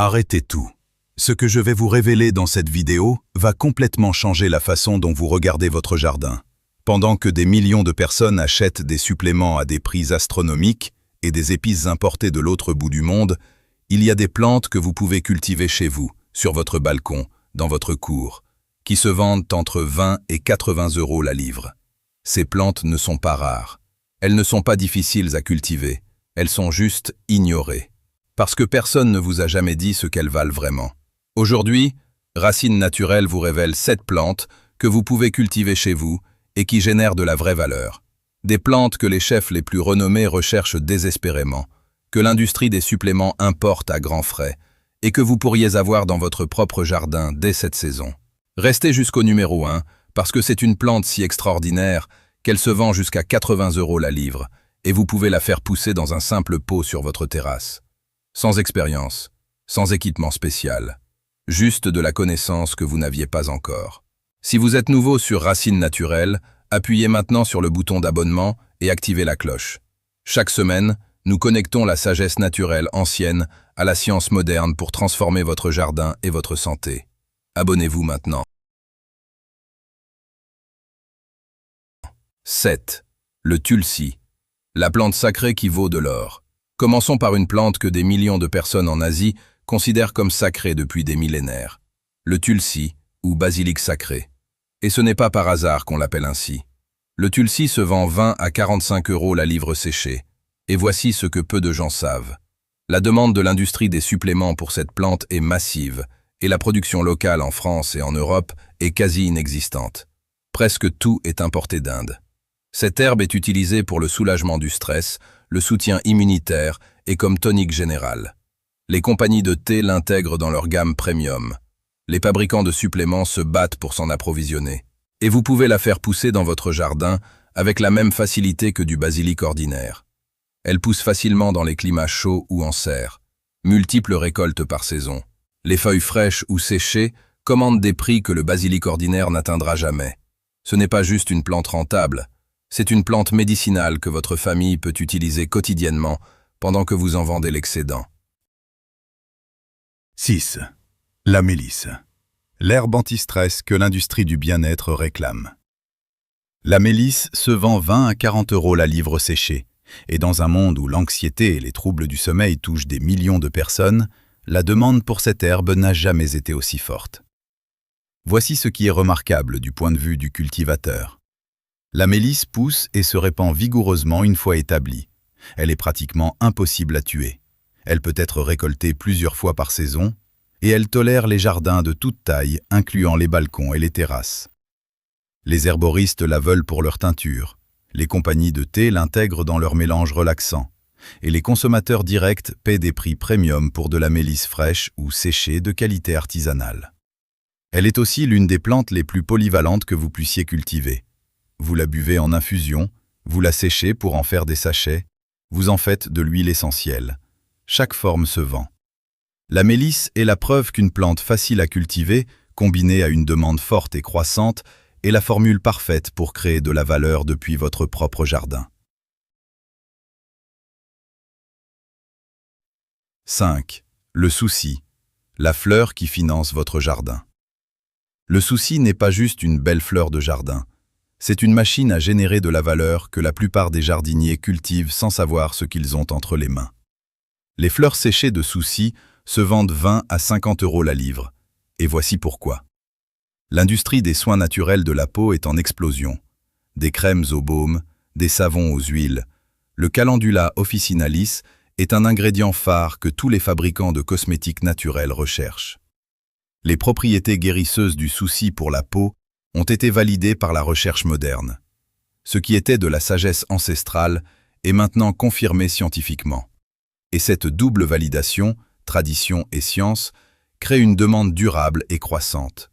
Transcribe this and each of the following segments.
Arrêtez tout. Ce que je vais vous révéler dans cette vidéo va complètement changer la façon dont vous regardez votre jardin. Pendant que des millions de personnes achètent des suppléments à des prix astronomiques et des épices importées de l'autre bout du monde, il y a des plantes que vous pouvez cultiver chez vous, sur votre balcon, dans votre cour, qui se vendent entre 20 et 80 € la livre. Ces plantes ne sont pas rares. Elles ne sont pas difficiles à cultiver. Elles sont juste ignorées. Parce que personne ne vous a jamais dit ce qu'elles valent vraiment. Aujourd'hui, Racines Naturelles vous révèle 7 plantes que vous pouvez cultiver chez vous et qui génèrent de la vraie valeur. Des plantes que les chefs les plus renommés recherchent désespérément, que l'industrie des suppléments importe à grands frais et que vous pourriez avoir dans votre propre jardin dès cette saison. Restez jusqu'au numéro 1 parce que c'est une plante si extraordinaire qu'elle se vend jusqu'à 80 € la livre et vous pouvez la faire pousser dans un simple pot sur votre terrasse. Sans expérience, sans équipement spécial, juste de la connaissance que vous n'aviez pas encore. Si vous êtes nouveau sur Racines Naturelles, appuyez maintenant sur le bouton d'abonnement et activez la cloche. Chaque semaine, nous connectons la sagesse naturelle ancienne à la science moderne pour transformer votre jardin et votre santé. Abonnez-vous maintenant. 7. Le tulsi. La plante sacrée qui vaut de l'or. Commençons par une plante que des millions de personnes en Asie considèrent comme sacrée depuis des millénaires. Le tulsi, ou basilic sacré. Et ce n'est pas par hasard qu'on l'appelle ainsi. Le tulsi se vend 20 à 45 € la livre séchée. Et voici ce que peu de gens savent. La demande de l'industrie des suppléments pour cette plante est massive, et la production locale en France et en Europe est quasi inexistante. Presque tout est importé d'Inde. Cette herbe est utilisée pour le soulagement du stress, le soutien immunitaire et comme tonique général. Les compagnies de thé l'intègrent dans leur gamme premium. Les fabricants de suppléments se battent pour s'en approvisionner. Et vous pouvez la faire pousser dans votre jardin avec la même facilité que du basilic ordinaire. Elle pousse facilement dans les climats chauds ou en serre. Multiples récoltes par saison. Les feuilles fraîches ou séchées commandent des prix que le basilic ordinaire n'atteindra jamais. Ce n'est pas juste une plante rentable. C'est une plante médicinale que votre famille peut utiliser quotidiennement pendant que vous en vendez l'excédent. 6. La mélisse. L'herbe anti-stress que l'industrie du bien-être réclame. La mélisse se vend 20 à 40 € la livre séchée, et dans un monde où l'anxiété et les troubles du sommeil touchent des millions de personnes, la demande pour cette herbe n'a jamais été aussi forte. Voici ce qui est remarquable du point de vue du cultivateur. La mélisse pousse et se répand vigoureusement une fois établie. Elle est pratiquement impossible à tuer. Elle peut être récoltée plusieurs fois par saison et elle tolère les jardins de toute taille, incluant les balcons et les terrasses. Les herboristes la veulent pour leur teinture, les compagnies de thé l'intègrent dans leur mélange relaxant et les consommateurs directs paient des prix premium pour de la mélisse fraîche ou séchée de qualité artisanale. Elle est aussi l'une des plantes les plus polyvalentes que vous puissiez cultiver. Vous la buvez en infusion, vous la séchez pour en faire des sachets, vous en faites de l'huile essentielle. Chaque forme se vend. La mélisse est la preuve qu'une plante facile à cultiver, combinée à une demande forte et croissante, est la formule parfaite pour créer de la valeur depuis votre propre jardin. 5. Le souci. La fleur qui finance votre jardin. Le souci n'est pas juste une belle fleur de jardin. C'est une machine à générer de la valeur que la plupart des jardiniers cultivent sans savoir ce qu'ils ont entre les mains. Les fleurs séchées de souci se vendent 20 à 50 € la livre. Et voici pourquoi. L'industrie des soins naturels de la peau est en explosion. Des crèmes au baume, des savons aux huiles. Le Calendula officinalis est un ingrédient phare que tous les fabricants de cosmétiques naturels recherchent. Les propriétés guérisseuses du souci pour la peau ont été validées par la recherche moderne. Ce qui était de la sagesse ancestrale est maintenant confirmé scientifiquement. Et cette double validation, tradition et science, crée une demande durable et croissante.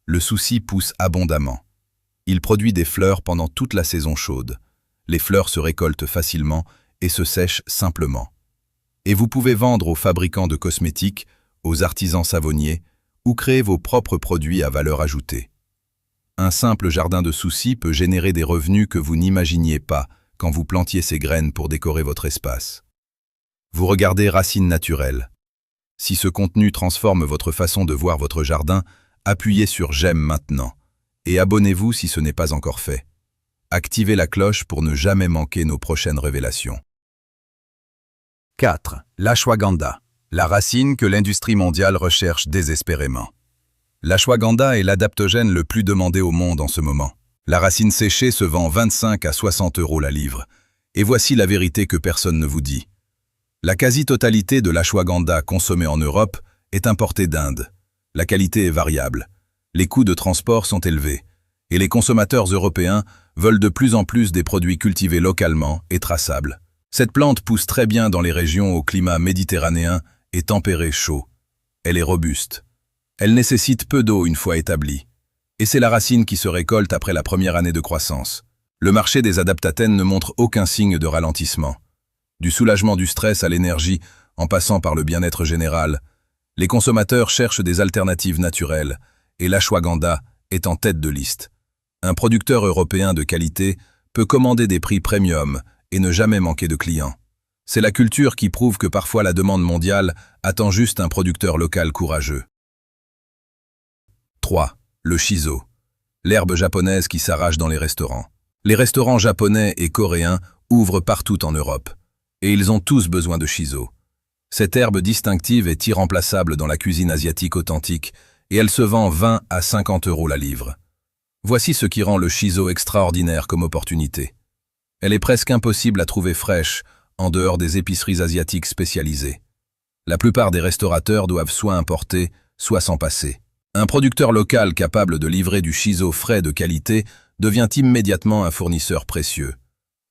Le souci pousse abondamment. Il produit des fleurs pendant toute la saison chaude. Les fleurs se récoltent facilement et se sèchent simplement. Et vous pouvez vendre aux fabricants de cosmétiques, aux artisans savonniers, ou créer vos propres produits à valeur ajoutée. Un simple jardin de souci peut générer des revenus que vous n'imaginiez pas quand vous plantiez ces graines pour décorer votre espace. Vous regardez Racines Naturelles. Si ce contenu transforme votre façon de voir votre jardin, appuyez sur j'aime maintenant et abonnez-vous si ce n'est pas encore fait. Activez la cloche pour ne jamais manquer nos prochaines révélations. 4. L'ashwagandha, la racine que l'industrie mondiale recherche désespérément. L'ashwagandha est l'adaptogène le plus demandé au monde en ce moment. La racine séchée se vend 25 à 60 € la livre. Et voici la vérité que personne ne vous dit. La quasi-totalité de l'ashwagandha consommée en Europe est importée d'Inde. La qualité est variable. Les coûts de transport sont élevés. Et les consommateurs européens veulent de plus en plus des produits cultivés localement et traçables. Cette plante pousse très bien dans les régions au climat méditerranéen et tempéré chaud. Elle est robuste. Elle nécessite peu d'eau une fois établie. Et c'est la racine qui se récolte après la première année de croissance. Le marché des adaptogènes ne montre aucun signe de ralentissement. Du soulagement du stress à l'énergie, en passant par le bien-être général, les consommateurs cherchent des alternatives naturelles, et l'ashwagandha est en tête de liste. Un producteur européen de qualité peut commander des prix premium et ne jamais manquer de clients. C'est la culture qui prouve que parfois la demande mondiale attend juste un producteur local courageux. 3. Le shiso, l'herbe japonaise qui s'arrache dans les restaurants. Les restaurants japonais et coréens ouvrent partout en Europe, et ils ont tous besoin de shiso. Cette herbe distinctive est irremplaçable dans la cuisine asiatique authentique, et elle se vend 20 à 50 € la livre. Voici ce qui rend le shiso extraordinaire comme opportunité. Elle est presque impossible à trouver fraîche, en dehors des épiceries asiatiques spécialisées. La plupart des restaurateurs doivent soit importer, soit s'en passer. Un producteur local capable de livrer du shiso frais de qualité devient immédiatement un fournisseur précieux.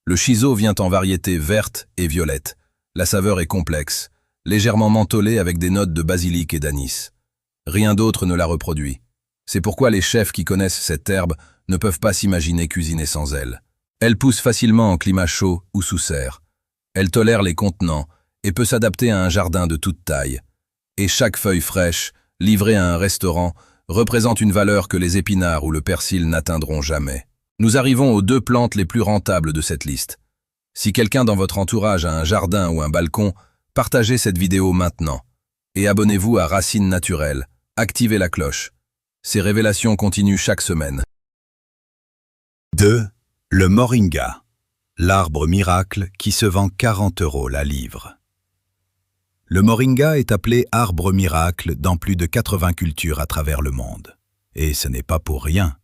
Le shiso vient en variétés vertes et violettes. La saveur est complexe, légèrement mentholée avec des notes de basilic et d'anis. Rien d'autre ne la reproduit. C'est pourquoi les chefs qui connaissent cette herbe ne peuvent pas s'imaginer cuisiner sans elle. Elle pousse facilement en climat chaud ou sous serre. Elle tolère les contenants et peut s'adapter à un jardin de toute taille. Et chaque feuille fraîche, livrée à un restaurant, représente une valeur que les épinards ou le persil n'atteindront jamais. Nous arrivons aux 2 plantes les plus rentables de cette liste. Si quelqu'un dans votre entourage a un jardin ou un balcon, partagez cette vidéo maintenant. Et abonnez-vous à Racines Naturelles. Activez la cloche. Ces révélations continuent chaque semaine. 2. Le moringa, l'arbre miracle qui se vend 40 € la livre. Le moringa est appelé arbre miracle dans plus de 80 cultures à travers le monde. Et ce n'est pas pour rien.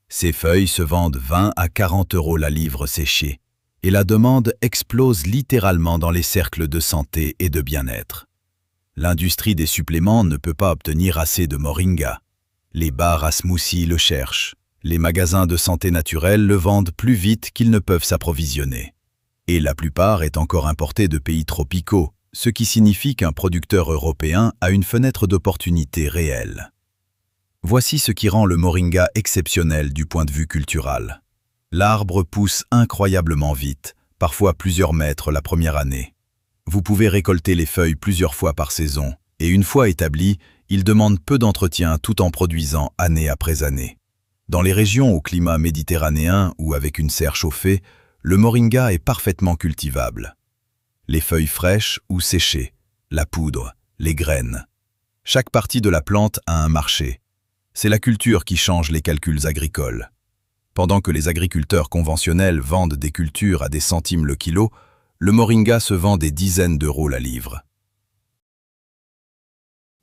Ses feuilles se vendent 20 à 40 € la livre séchée, et la demande explose littéralement dans les cercles de santé et de bien-être. L'industrie des suppléments ne peut pas obtenir assez de moringa. Les bars à smoothie le cherchent. Les magasins de santé naturelle le vendent plus vite qu'ils ne peuvent s'approvisionner. Et la plupart est encore importé de pays tropicaux, ce qui signifie qu'un producteur européen a une fenêtre d'opportunité réelle. Voici ce qui rend le moringa exceptionnel du point de vue culturel. L'arbre pousse incroyablement vite, parfois plusieurs mètres la première année. Vous pouvez récolter les feuilles plusieurs fois par saison, et une fois établi, il demande peu d'entretien tout en produisant année après année. Dans les régions au climat méditerranéen ou avec une serre chauffée, le moringa est parfaitement cultivable. Les feuilles fraîches ou séchées, la poudre, les graines. Chaque partie de la plante a un marché. C'est la culture qui change les calculs agricoles. Pendant que les agriculteurs conventionnels vendent des cultures à des centimes le kilo, le moringa se vend des dizaines d'euros la livre.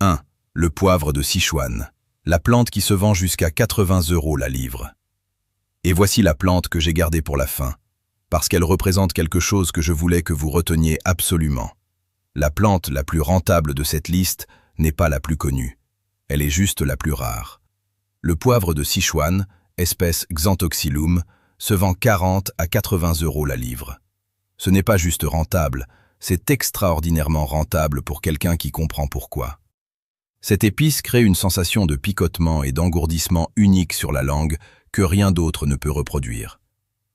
1. Le poivre de Sichuan, la plante qui se vend jusqu'à 80 € la livre. Et voici la plante que j'ai gardée pour la fin, parce qu'elle représente quelque chose que je voulais que vous reteniez absolument. La plante la plus rentable de cette liste n'est pas la plus connue, elle est juste la plus rare. Le poivre de Sichuan, espèce Xanthoxylum, se vend 40 à 80 € la livre. Ce n'est pas juste rentable, c'est extraordinairement rentable pour quelqu'un qui comprend pourquoi. Cette épice crée une sensation de picotement et d'engourdissement unique sur la langue que rien d'autre ne peut reproduire.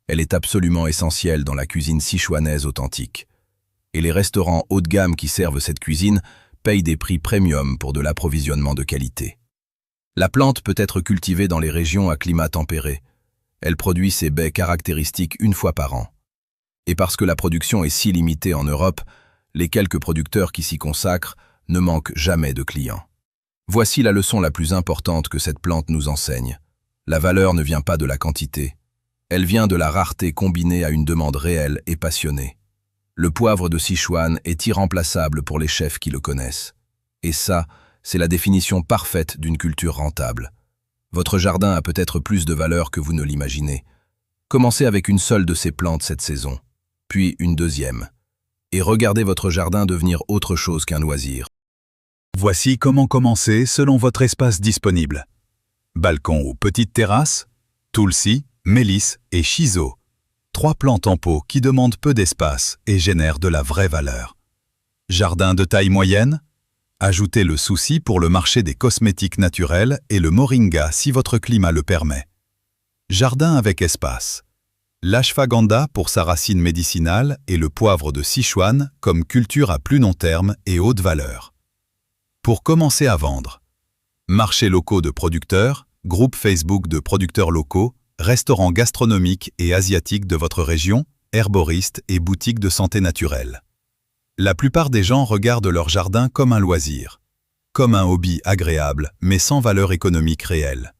Elle est absolument essentielle dans la cuisine sichuanaise authentique. Et les restaurants haut de gamme qui servent cette cuisine payent des prix premium pour de l'approvisionnement de qualité. La plante peut être cultivée dans les régions à climat tempéré. Elle produit ses baies caractéristiques une fois par an. Et parce que la production est si limitée en Europe, les quelques producteurs qui s'y consacrent ne manque jamais de clients. Voici la leçon la plus importante que cette plante nous enseigne. La valeur ne vient pas de la quantité. Elle vient de la rareté combinée à une demande réelle et passionnée. Le poivre de Sichuan est irremplaçable pour les chefs qui le connaissent. Et ça, c'est la définition parfaite d'une culture rentable. Votre jardin a peut-être plus de valeur que vous ne l'imaginez. Commencez avec une seule de ces plantes cette saison, puis une deuxième. Et regardez votre jardin devenir autre chose qu'un loisir. Voici comment commencer selon votre espace disponible. Balcon ou petite terrasse, Tulsi, Mélisse et Shiso. 3 plantes en pot qui demandent peu d'espace et génèrent de la vraie valeur. Jardin de taille moyenne, ajoutez le souci pour le marché des cosmétiques naturels et le moringa si votre climat le permet. Jardin avec espace. L'ashwagandha pour sa racine médicinale et le poivre de Sichuan comme culture à plus long terme et haute valeur. Pour commencer à vendre. Marchés locaux de producteurs, groupe Facebook de producteurs locaux, restaurants gastronomiques et asiatiques de votre région, herboristes et boutiques de santé naturelle. La plupart des gens regardent leur jardin comme un loisir, comme un hobby agréable mais sans valeur économique réelle.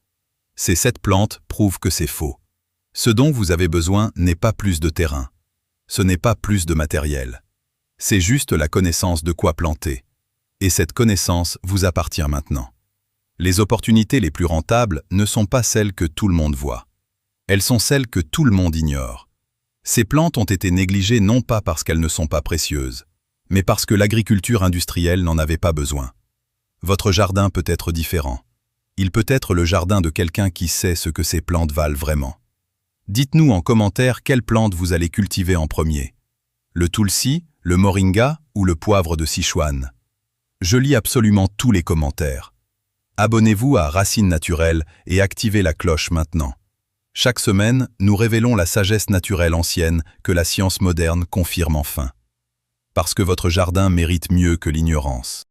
Ces 7 plantes prouvent que c'est faux. Ce dont vous avez besoin n'est pas plus de terrain. Ce n'est pas plus de matériel. C'est juste la connaissance de quoi planter. Et cette connaissance vous appartient maintenant. Les opportunités les plus rentables ne sont pas celles que tout le monde voit. Elles sont celles que tout le monde ignore. Ces plantes ont été négligées non pas parce qu'elles ne sont pas précieuses, mais parce que l'agriculture industrielle n'en avait pas besoin. Votre jardin peut être différent. Il peut être le jardin de quelqu'un qui sait ce que ces plantes valent vraiment. Dites-nous en commentaire quelle plante vous allez cultiver en premier. Le tulsi, le moringa ou le poivre de Sichuan. Je lis absolument tous les commentaires. Abonnez-vous à Racines Naturelles et activez la cloche maintenant. Chaque semaine, nous révélons la sagesse naturelle ancienne que la science moderne confirme enfin. Parce que votre jardin mérite mieux que l'ignorance.